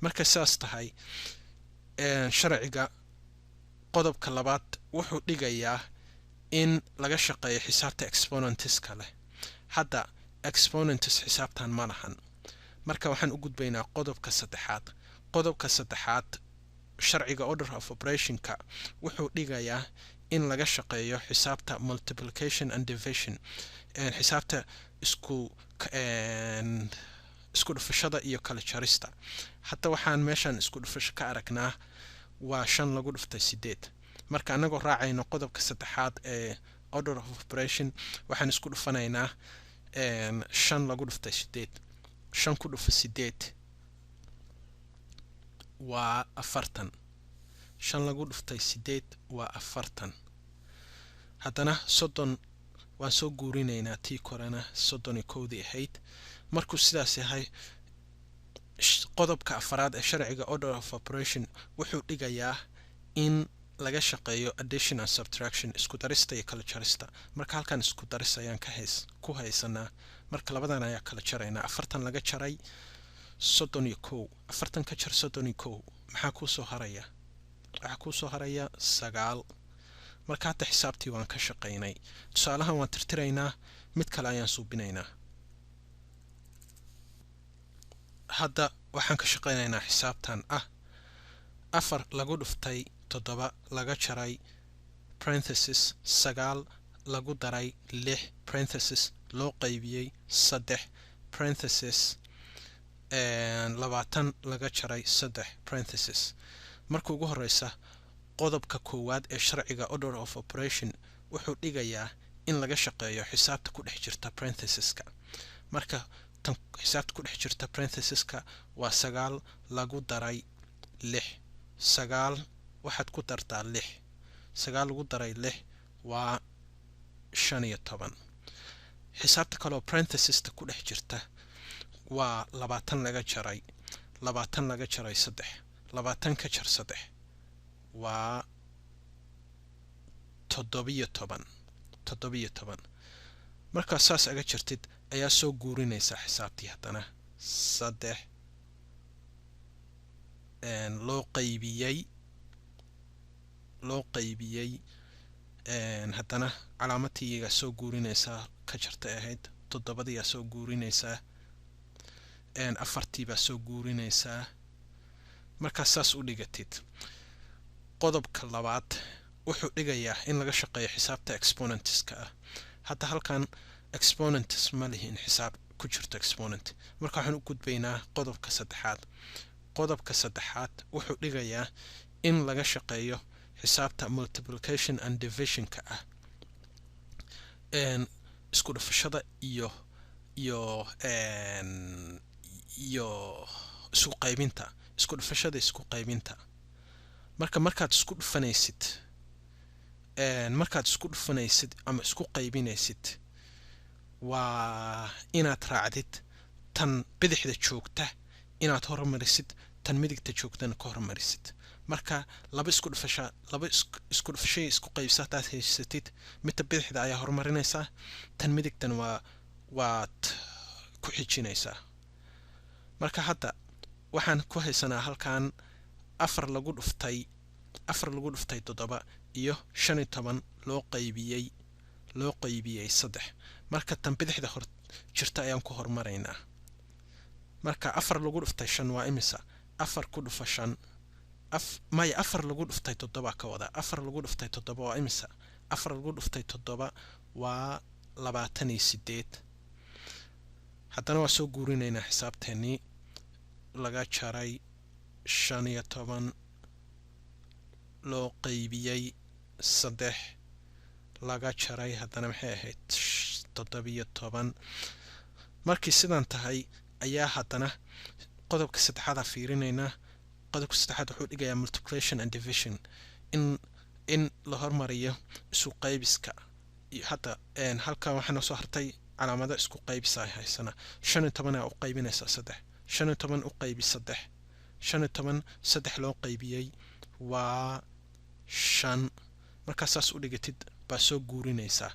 marka saas tahay sharciga qodobka labaad wuxuu dhigayaa in laga shaqeeyo xisaabta exponentiska leh hadda exponents xisaabtan ma lahan marka waxaan u gudbaynaa qodobka saddexaad sharciga order of operationka wuxuu dhigayaa in laga shaqeeyo xisaabta multiplication and division xisaabta isku dhufashada iyo kala jarista hadda waxaan meeshan isku dhufasho ka aragnaa waa 5 lagu dhuftay 8 marka anagoo raacayno qodobka saddexaad ee order of operation waxaan isku dhufanaynaa 5 lagu dhuftay 8 5 ku dhufa 8 waa 40 5 lagu dhuftay 8 waa 40 haddana 30 waan soo guurinaynaa tii korena 31 ahayd markuu sidaas yahay qodobka afaraad ee sharciga order of operation wuxuu dhigayaa in laga shaqeeyo addition and subtraction isku darista iyo kala jarista marka halkan isku daris ayaan ku haysanaa marka labadan ayaa kala jaraynaa 40 laga jaray 31 40 ka jar 31 maxaa ku soo haraya waxa ku soo haraya 9 marka hadda xisaabtii waan ka shaqaynay tusaalahan waan tirtiraynaa mid kale ayaan suubinaynaa hadda waxaan ka shaqaynaynaa xisaabtan ah 4 lagu dhuftay 7 laga jaray parenthesis 9 lagu daray 6 parenthesis loo qaybiyey 3 parenthesis 20 laga jaray 3 parenthesis marka ugu horeysa qodobka koowaad ee sharciga order of operation wuxuu dhigayaa in laga shaqeeyo xisaabta ku dhex jirta parenthesiska marka tan xisaabta ku dhex jirta parenthesiska waa 9 lagu daray 6 9 waxaad ku dartaa 6 9 lagu daray 6 waa 15 xisaabta kale oo parenthesista ku dhex jirta waa 20 laga jaray 3 20 ka jar 3 waa 17 markaa saas aga jirtid ayaa soo guurinaysa xisaabtii haddana 3 loo qaybiyey haddana calaamatiiga soo guurinaysaa ka jarta ahayd 7 soo guurinaysaa 4 soo guurinaysaa markaa saas u dhigatid qodobka labaad wuxuu dhigayaa in laga shaqeeyo xisaabta exponentska ah hadda halkan exponents ma lihin xisaab ku jirto exponent marka waxaan u gudbaynaa qodobka saddexaad wuxuu dhigayaa in laga shaqeeyo xisaabta multiplication and divisionka ah isku dhufashada iyo isku qaybinta isku dhufashada isku qaybinta markaad isku dhufanaysid ama isku qaybinaysid waa inaad raacdid tan bidixda joogta inaad hormarisid tan midigta joogtana ka hormarisid marka laba isku dhufashay isku qaybsa hadaad haysatid midda bidixda ayaa horumarinaysaa tan midigtan waad ku xijinaysaa. marka hadda waxaan ku haysanaa halkan 4 lagu dhuftay 7 iyo 15 loo qaybiyey 3. marka tan bidixda hor jirta ayaan ku hormaraynaa. marka 4 lagu dhuftay 5 waa imisa 4 ku dhufa 5 4 lagu dhuftay 7 ka wada 4 lagu dhuftay 7 waa imisa 4 lagu dhuftay 7 waa 28. haddana waa soo guurinaynaa xisaabteennii laga jaray 15 loo qaybiyey 3 laga jaray haddana maxay ahayd 17. markii sidan tahay ayaa haddana qodobka saddexaad fiirinaynaa. qodobka saddexaad wuxuu dhigayaa multiplication and division in la hormariyo isku qaybiska. hadda halkan waxaa soo hartay calaamado isku qaybisa ay haysana 15 u qaybinaysa 3 15 u qaybi 3 15 3 loo qaybiyey waa 5. marka saas u dhigatid baa soo guurinaysaa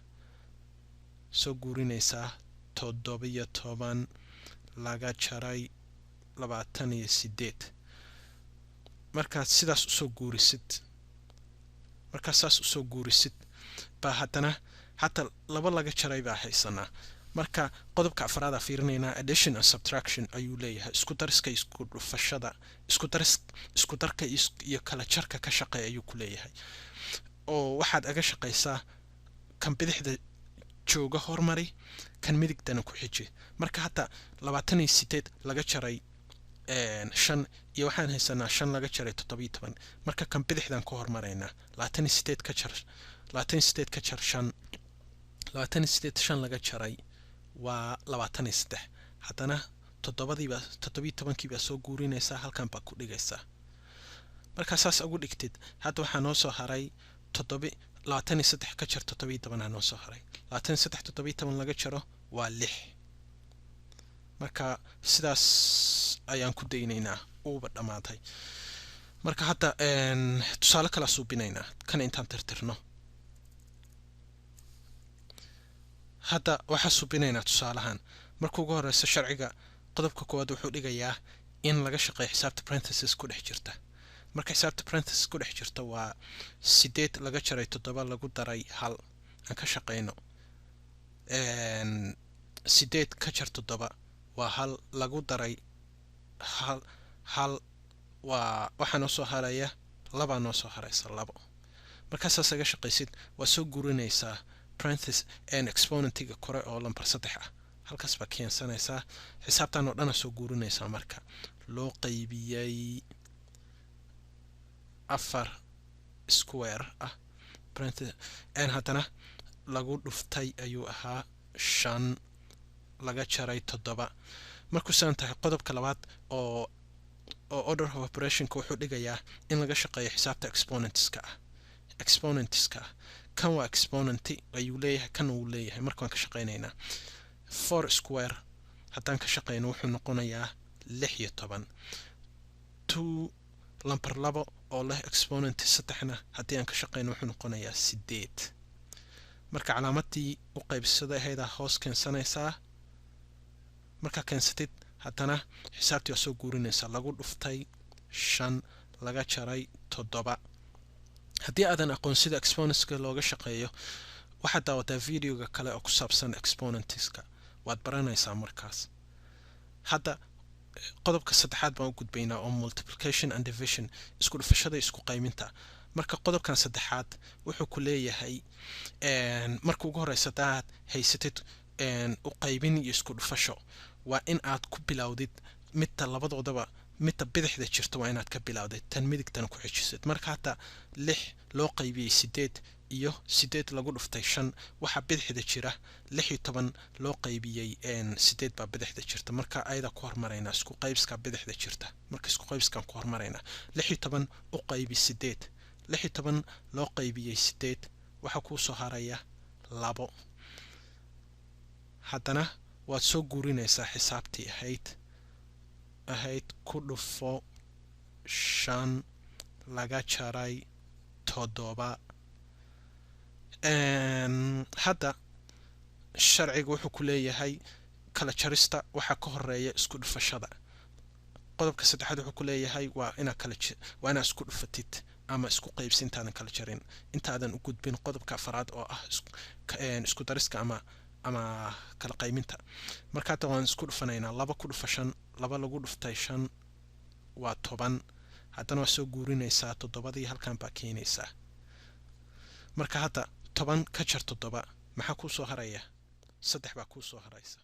17 laga jaray 28. markaad sidaas usoo guurisid baa haddana hataa 2 laga jaray baa haysanaa. marka qodobka afraad fiirinaynaa addition and subtraction ayuu leeyahay. isku dariska isku dhufashada isku darka iyo kala jarka ka shaqeey ayuu ku leeyahay. oo waxaad aga shaqaysaa kan bidixda jooga hormari kan midigtana ku xiji. marka hata 28 laga jaray 5 iyo waxaan haysanaa 5 laga jaray 17. marka kan bidixdan ku hormaraynaa 28 ka jar 5 28 laga jaray waa 23. haddana 17 baa soo guurinaysaa halkan baa ku dhigaysaa. marka saas ugu dhigtid hadda waxaa noo soo haray 23 ka jar 17 noo soo haray 23 17 laga jaro waa 6. marka sidaas ayaan ku daynaynaa uuba dhammaatay. marka hadda tusaale kala suubinaynaa kana intaan tirtirno. hadda waxaa suubinaynaa tusaalahan. marka ugu horeysa sharciga qodobka koowaad wuxuu dhigayaa in laga shaqeeyo xisaabta parenthesis ku dhex jirta. marka xisaabta parenthesis ku dhex jirta waa 8 laga jaray 7 lagu daray 1 aan ka shaqeyno. 8 ka jar 7 waa 1 lagu daray 1 waa waxa noo soo haraya 2 noo soo haraysa 2. marka saas aga shaqeysid waa soo guurinaysaa parenthesis and exponentiga kore oo lambar 3 ah. halkaas baa keensanaysaa xisaabtan oo dhan soo guurinaysaa. marka loo qaybiyey 4 square ah parenthesis and haddana lagu dhuftay ayuu ahaa 5 laga jaray 7. markuu saan tahay qodobka labaad oo order of operation wuxuu dhigayaa in laga shaqeeyo xisaabta exponentska ah. kan waa exponent ayuu leeyahay kan uu leeyahay. markaan ka shaqeynaynaa 4 square haddaan ka shaqeyno wuxuu noqonayaa 16. 2 lambar 2 oo leh exponent 3na haddii aan ka shaqeyno wuxuu noqonayaa 8. marka calaamadii u qaybsada ahayd hoos keensanaysaa. marka keensatid haddana xisaabtii waa soo guurinaysaa lagu dhuftay 5 laga jaray 7. haddii aadan aqoon sida exponentska looga shaqeeyo waxaad daawataa videoga kale oo ku saabsan exponentska waad baranaysaa markaas. hadda qodobka saddexaad baan u gudbaynaa oo multiplication and division isku dhufashada isku qayminta. marka qodobkan saddexaad wuxuu ku leeyahay marka ugu horeysa hadaad haysatid u qaybin iyo isku dhufasho waa in aad ku bilowdid midda labadoodaba midda bidixda jirta waa inaad ka bilowdid tan midigtana ku xijisid. marka hata 6 loo qaybiyey 8 iyo 8 lagu dhuftay 5 waxa bidixda jira 16 loo qaybiyey 8 baa bidixda jirta. marka ayada ku hormaraynaa isku qaybska bidixda jirta. marka isku qaybskan ku hormaraynaa 16 u qaybi 8 16 loo qaybiyey 8 waxa ku soo haraya 2. haddana waad soo guurinaysaa xisaabtii ahayd ku dhufo 5 laga jaray 7. hadda sharcigu wuxuu ku leeyahay kala jarista waxa ka horeeya isku dhufashada. qodobka 3 wuxuu ku leeyahay waa inaad isku dhufatid ama isku qaybsintaadan kala jarin intaadan u gudbin qodobka 4 oo ah isku dariska ama kala qayminta. marka hadda waan isku dhufanaynaa 2 ku dhufa 5 2 lagu dhuftay 5 waa 10. haddana waa soo guurinaysaa 7dii halkan baa keenaysaa. marka hadda 10 ka jar 7 maxaa kuu soo haraya 3 baa kuu soo haraysa.